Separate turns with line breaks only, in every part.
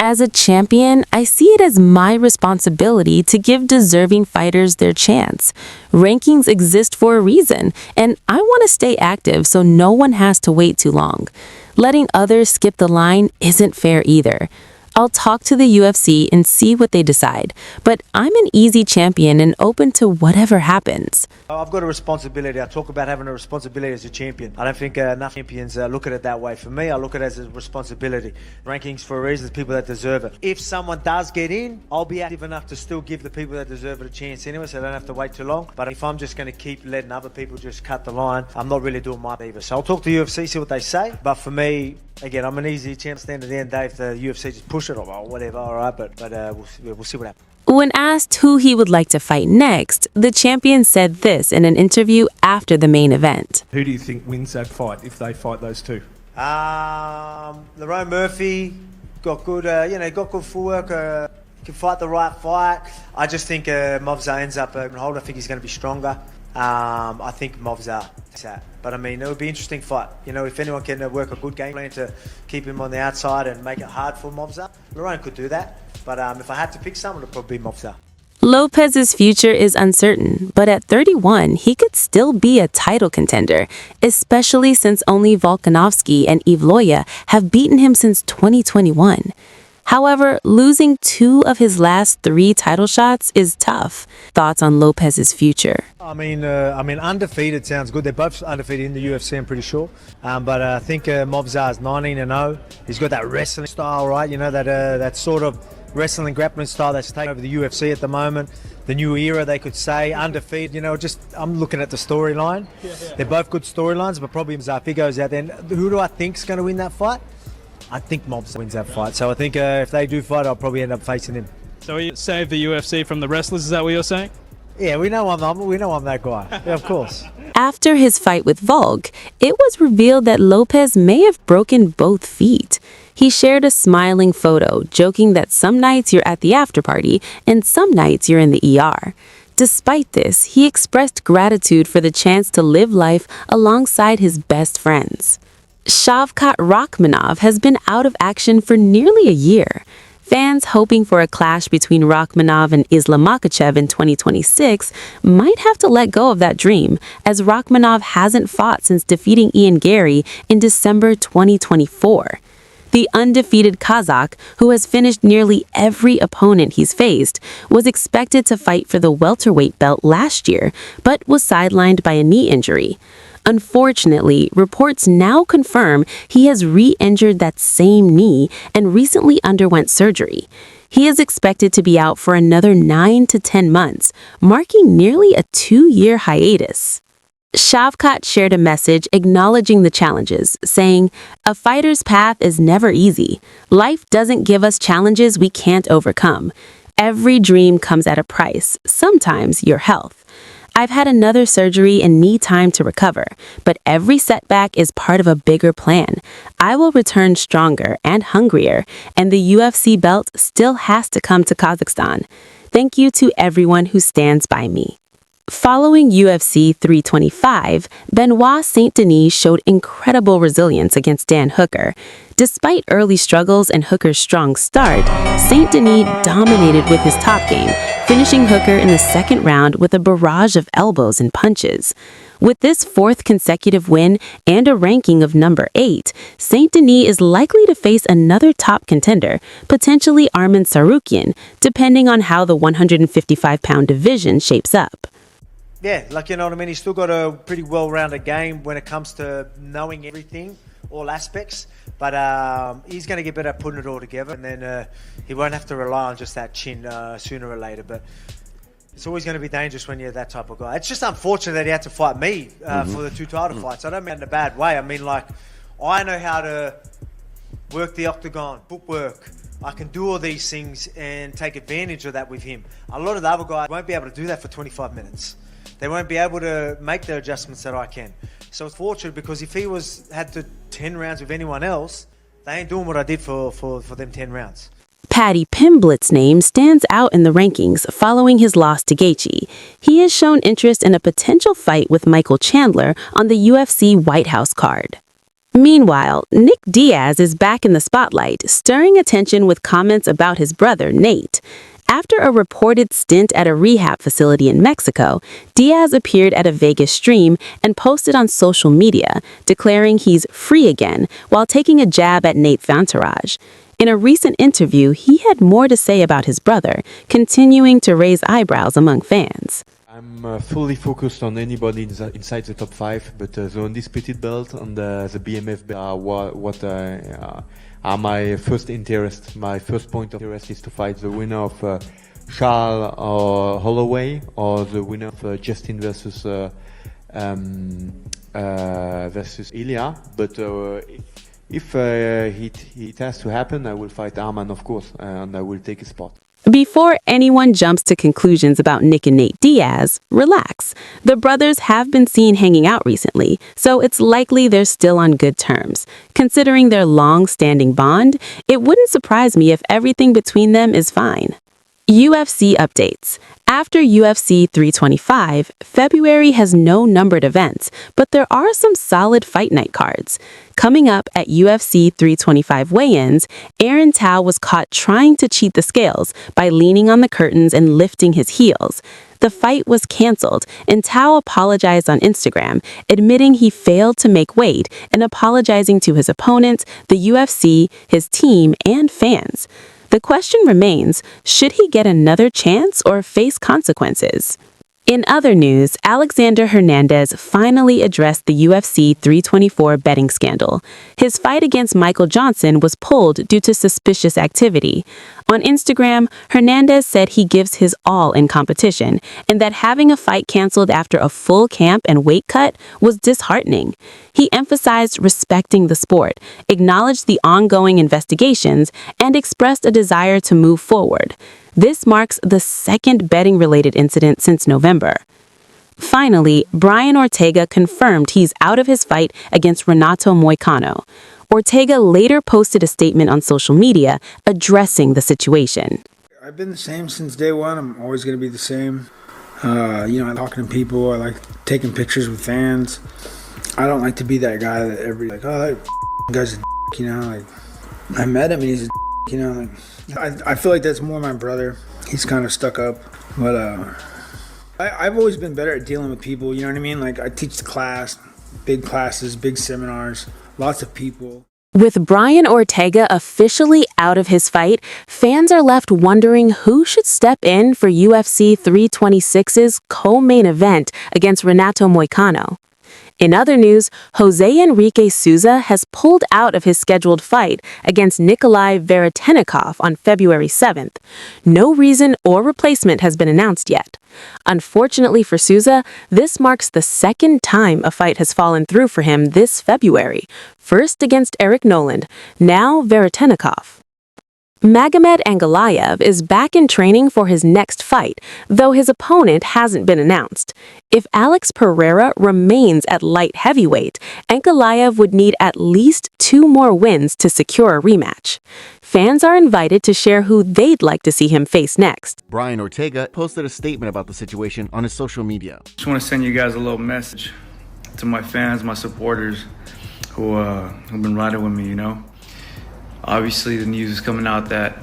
As a champion, I see it as my responsibility to give deserving fighters their chance. Rankings exist for a reason, and I want to stay active so no one has to wait too long. Letting others skip the line isn't fair either. I'll talk to the UFC and see what they decide, but I'm an easy champion and open to whatever happens.
I've got a responsibility. I talk about having a responsibility as a champion. I don't think enough champions look at it that way. For me, I look at it as a responsibility. Rankings for a reason, people that deserve it. If someone does get in, I'll be active enough to still give the people that deserve it a chance anyway, so I don't have to wait too long. But if I'm just going to keep letting other people just cut the line, I'm not really doing my either. So I'll talk to the UFC, see what they say. But for me, again, I'm an easy champ. Stand at the end of the day, if the UFC just push it or whatever, all right. But we'll see what happens.
When asked who he would like to fight next, the champion said this in an interview after the main event.
Who do you think wins that fight if they fight those two?
Lerone Murphy got good, got good footwork. Can fight the right fight. I just think Movza ends up holding. I think he's going to be stronger. I think Movza. But I mean, it would be an interesting fight. You know, if anyone can work a good game plan to keep him on the outside and make it hard for Movza, Lerone could do that. But if I had to pick someone, it would probably be Movza.
Lopes's future is uncertain, but at 31, he could still be a title contender, especially since only Volkanovski and Evloev have beaten him since 2021. However, losing 2 of his last 3 title shots is tough. Thoughts on Lopes's future?
I mean, undefeated sounds good. They're both undefeated in the UFC, I'm pretty sure. But I think Movza is 19-0. He's got that wrestling style, right? You know, that sort of wrestling grappling style that's taken over the UFC at the moment. The new era, they could say, undefeated. You know, I'm looking at the storyline. They're both good storylines, but probably if he goes out there, who do I think's going to win that fight? I think Movza wins that fight. So I think if they do fight, I'll probably end up facing him.
So you save the UFC from the wrestlers, is that what you're saying?
Yeah, we know I'm that guy. Yeah, of course.
After his fight with Volk, it was revealed that Lopes may have broken both feet. He shared a smiling photo, joking that some nights you're at the after party and some nights you're in the ER. Despite this, he expressed gratitude for the chance to live life alongside his best friends. Shavkat has been out of action for nearly a year. Fans hoping for a clash between Rakhmonov and Islam Makhachev in 2026 might have to let go of that dream, as Rakhmonov hasn't fought since defeating Ian Gary in December 2024. The undefeated Kazakh, who has finished nearly every opponent he's faced, was expected to fight for the welterweight belt last year, but was sidelined by a knee injury. Unfortunately, reports now confirm he has re-injured that same knee and recently underwent surgery. He is expected to be out for another 9 to 10 months, marking nearly a 2-year hiatus. Shavkat shared a message acknowledging the challenges, saying, "A fighter's path is never easy. Life doesn't give us challenges we can't overcome. Every dream comes at a price, sometimes your health. I've had another surgery and need time to recover, but every setback is part of a bigger plan. I will return stronger and hungrier, and the UFC belt still has to come to Kazakhstan. Thank you to everyone who stands by me." Following UFC 325, Benoit Saint-Denis showed incredible resilience against Dan Hooker. Despite early struggles and Hooker's strong start, Saint-Denis dominated with his top game, finishing Hooker in the second round with a barrage of elbows and punches. With this 4th consecutive win and a ranking of number 8, Saint-Denis is likely to face another top contender, potentially Arman Tsarukyan, depending on how the 155-pound division shapes up.
Yeah, you know what I mean? He's still got a pretty well-rounded game when it comes to knowing everything, all aspects. But he's going to get better at putting it all together, and then he won't have to rely on just that chin sooner or later. But it's always going to be dangerous when you're that type of guy. It's just unfortunate that he had to fight me for the 2 title fights. I don't mean in a bad way. I mean, I know how to work the octagon, footwork. I can do all these things and take advantage of that with him. A lot of the other guys won't be able to do that for 25 minutes. They won't be able to make the adjustments that I can. So it's fortunate, because if he had to 10 rounds with anyone else, they ain't doing what I did for them 10 rounds.
Paddy Pimblett's name stands out in the rankings following his loss to Gaethje. He has shown interest in a potential fight with Michael Chandler on the UFC White House card. Meanwhile, Nick Diaz is back in the spotlight, stirring attention with comments about his brother, Nate. After a reported stint at a rehab facility in Mexico, Diaz appeared at a Vegas stream and posted on social media, declaring he's free again while taking a jab at Nate's entourage. In a recent interview, he had more to say about his brother, continuing to raise eyebrows among fans.
I'm fully focused on anybody inside the top 5, but the undisputed belt and the BMF belt are my first interest. My first point of interest is to fight the winner of Charles or Holloway, or the winner of Justin versus Ilya. But if it has to happen, I will fight Arman, of course, and I will take a spot.
Before anyone jumps to conclusions about Nick and Nate Diaz, relax. The brothers have been seen hanging out recently, so it's likely they're still on good terms. Considering their long-standing bond, it wouldn't surprise me if everything between them is fine. UFC updates. After UFC 325, February has no numbered events, but there are some solid fight night cards. Coming up at UFC 325 weigh-ins, Aaron Tao was caught trying to cheat the scales by leaning on the curtains and lifting his heels. The fight was canceled, and Tao apologized on Instagram, admitting he failed to make weight and apologizing to his opponents, the UFC, his team, and fans. The question remains, should he get another chance or face consequences? In other news, Alexander Hernandez finally addressed the UFC 324 betting scandal. His fight against Michael Johnson was pulled due to suspicious activity. On Instagram, Hernandez said he gives his all in competition and that having a fight canceled after a full camp and weight cut was disheartening. He emphasized respecting the sport, acknowledged the ongoing investigations, and expressed a desire to move forward. This marks the second betting-related incident since November. Finally, Brian Ortega confirmed he's out of his fight against Renato Moicano. Ortega later posted a statement on social media addressing the situation.
I've been the same since day one. I'm always going to be the same. I like talking to people. I like taking pictures with fans. I don't like to be that guy that everybody's like, oh, that guy's a I met him and he's a I feel like that's more my brother. He's kind of stuck up. But I've always been better at dealing with people, you know what I mean? Like, I teach the class, big classes, big seminars, lots of people.
With Brian Ortega officially out of his fight, fans are left wondering who should step in for UFC 326's co-main event against Renato Moicano. In other news, Jose Enrique Souza has pulled out of his scheduled fight against Nikolai Veretennikov on February 7th. No reason or replacement has been announced yet. Unfortunately for Souza, this marks the second time a fight has fallen through for him this February. First against Eric Noland, now Veretennikov. Magomed Ankalaev is back in training for his next fight, though his opponent hasn't been announced. If Alex Pereira remains at light heavyweight, Ankalaev would need at least 2 more wins to secure a rematch. Fans are invited to share who they'd like to see him face next.
Brian Ortega posted a statement about the situation on his social media.
Just want to send you guys a little message to my fans, my supporters who've been riding with me, Obviously, the news is coming out that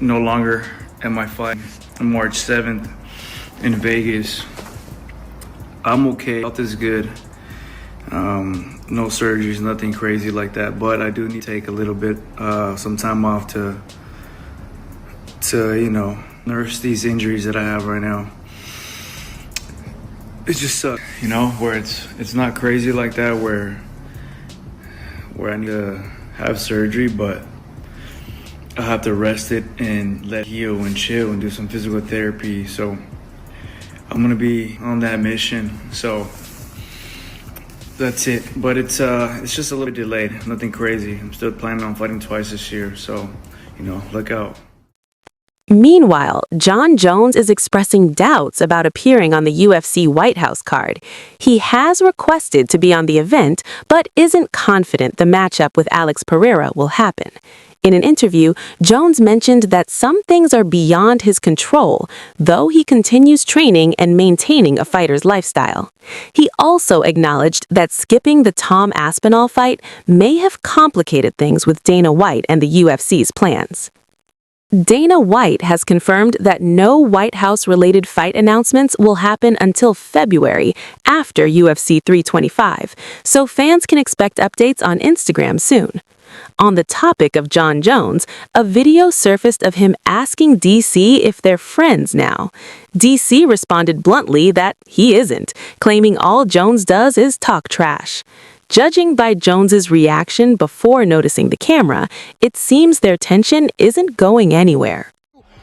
no longer am I fighting on March 7th in Vegas. I'm okay. Health is good. No surgeries, nothing crazy like that. But I do need to take a little bit, some time off to nurse these injuries that I have right now. It just sucks, where it's not crazy like that, where I need to have surgery, but I have to rest it and let it heal and chill and do some physical therapy. So I'm gonna be on that mission. So that's it. But it's just a little bit delayed. Nothing crazy. I'm still planning on fighting twice this year. So look out.
Meanwhile, Jon Jones is expressing doubts about appearing on the UFC White House card. He has requested to be on the event, but isn't confident the matchup with Alex Pereira will happen. In an interview, Jones mentioned that some things are beyond his control, though he continues training and maintaining a fighter's lifestyle. He also acknowledged that skipping the Tom Aspinall fight may have complicated things with Dana White and the UFC's plans. Dana White has confirmed that no White House-related fight announcements will happen until February, after UFC 325, so fans can expect updates on Instagram soon. On the topic of Jon Jones, a video surfaced of him asking DC if they're friends now. DC responded bluntly that he isn't, claiming all Jones does is talk trash. Judging by Jones's reaction before noticing the camera, it seems their tension isn't going anywhere.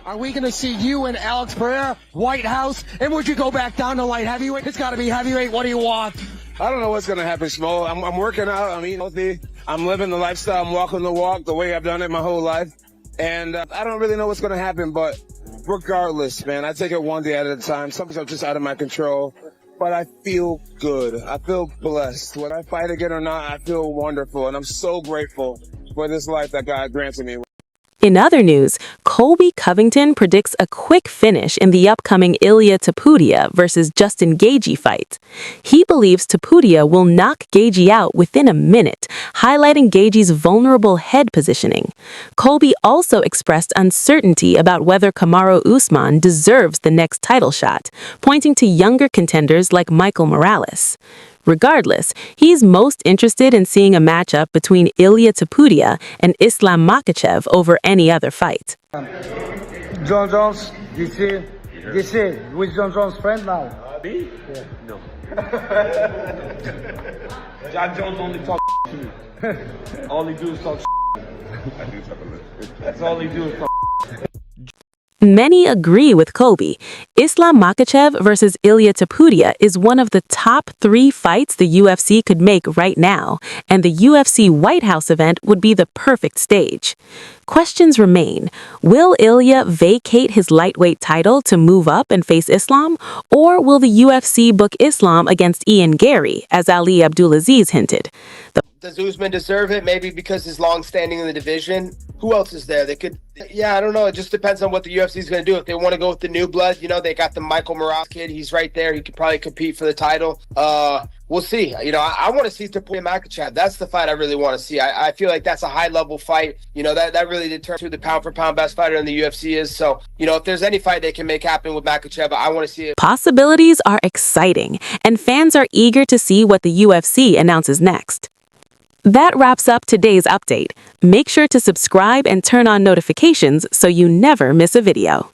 Are we going to see you and Alex Pereira, White House, and would you go back down to light heavyweight? It's got to be heavyweight. What do you want?
I don't know what's going to happen, Smo. I'm working out. I'm eating healthy. I'm living the lifestyle. I'm walking the walk the way I've done it my whole life. And I don't really know what's going to happen, but regardless, man, I take it one day at a time. Some things are just out of my control. But I feel good. I feel blessed. Whether I fight again or not, I feel wonderful. And I'm so grateful for this life that God granted me.
In other news, Colby Covington predicts a quick finish in the upcoming Ilia Topuria versus Justin Gaethje fight. He believes Topuria will knock Gaethje out within a minute, highlighting Gaethje's vulnerable head positioning. Colby also expressed uncertainty about whether Kamaru Usman deserves the next title shot, pointing to younger contenders like Michael Morales. Regardless, he's most interested in seeing a matchup between Ilia Topuria and Islam Makhachev over any other fight.
Jon Jones, DC, with Jon Jones' friend now?
Me? Yeah. No. Jon Jones only talk to me. All he do is talk That's all he do is talk.
Many agree with Colby. Islam Makhachev versus Ilia Topuria is one of the top 3 fights the UFC could make right now, and the UFC White House event would be the perfect stage. Questions remain. Will Ilia vacate his lightweight title to move up and face Islam, or will the UFC book Islam against Ian Gary, as Ali Abdulaziz hinted?
Does Usman deserve it? Maybe because he's long-standing in the division. Who else is there? They could, I don't know. It just depends on what the UFC is going to do. If they want to go with the new blood, they got the Michael Morales kid. He's right there. He could probably compete for the title. We'll see. I want to see Topuria Makhachev. That's the fight I really want to see. I feel like that's a high-level fight. That really determines who the pound-for-pound best fighter in the UFC is. So, if there's any fight they can make happen with Makhachev, I want to see it.
Possibilities are exciting, and fans are eager to see what the UFC announces next. That wraps up today's update. Make sure to subscribe and turn on notifications so you never miss a video.